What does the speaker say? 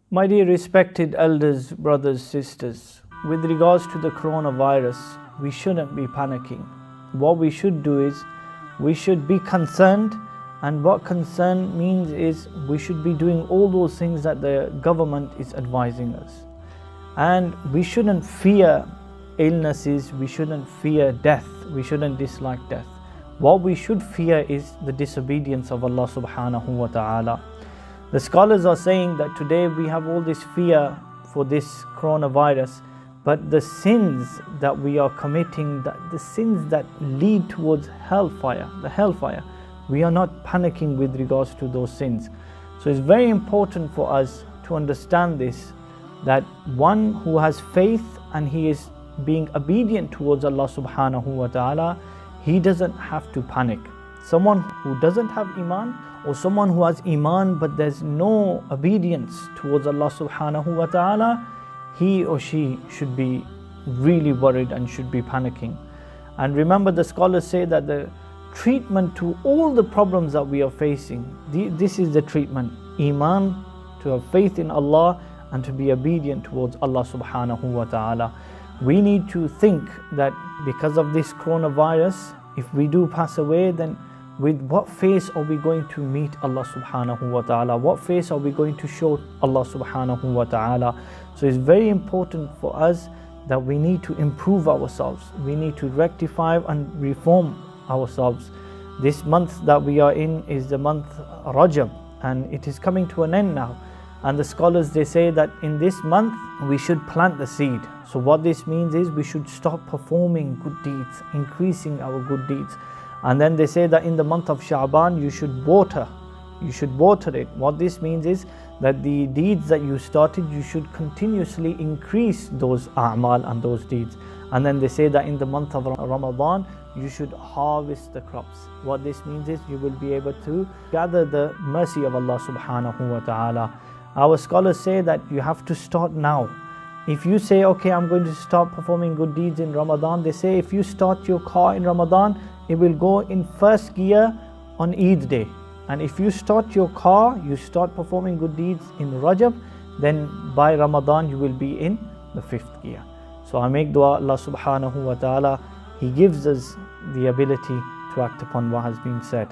My dear respected elders, brothers, sisters, with regards to the coronavirus, we shouldn't be panicking. What we should do is, we should be concerned, and what concern means is we should be doing all those things that the government is advising us. And we shouldn't fear illnesses, we shouldn't fear death, we shouldn't dislike death. What we should fear is the disobedience of Allah subhanahu wa ta'ala. The scholars are saying that today we have all this fear for this coronavirus, but the sins that we are committing, the sins that lead towards hellfire, the hellfire, we are not panicking with regards to those sins. So it's very important for us to understand this, that one who has faith and he is being obedient towards Allah subhanahu wa ta'ala, he doesn't have to panic. Someone who doesn't have iman, or someone who has iman but there's no obedience towards Allah subhanahu wa ta'ala, he or she should be really worried and should be panicking. And remember, the scholars say that the treatment to all the problems that we are facing, this is the treatment: iman, to have faith in Allah and to be obedient towards Allah subhanahu wa ta'ala. We need to think that because of this coronavirus, if we do pass away, then with what face are we going to meet Allah subhanahu wa ta'ala? What face are we going to show Allah subhanahu wa ta'ala? So it's very important for us that we need to improve ourselves. We need to rectify and reform ourselves. This month that we are in is the month Rajab, and it is coming to an end now. And the scholars, they say that in this month we should plant the seed. So what this means is we should start performing good deeds, increasing our good deeds. And then they say that in the month of Sha'ban you should water it. What this means is that the deeds that you started, you should continuously increase those a'mal and those deeds. And then they say that in the month of Ramadan you should harvest the crops. What this means is you will be able to gather the mercy of Allah subhanahu wa ta'ala. Our scholars say that you have to start now. If you say, okay, I'm going to start performing good deeds in Ramadan, they say if you start your car in Ramadan, it will go in first gear on Eid day. And if you start your car, you start performing good deeds in Rajab, then by Ramadan you will be in the fifth gear. So I make dua, Allah subhanahu wa ta'ala, He gives us the ability to act upon what has been said.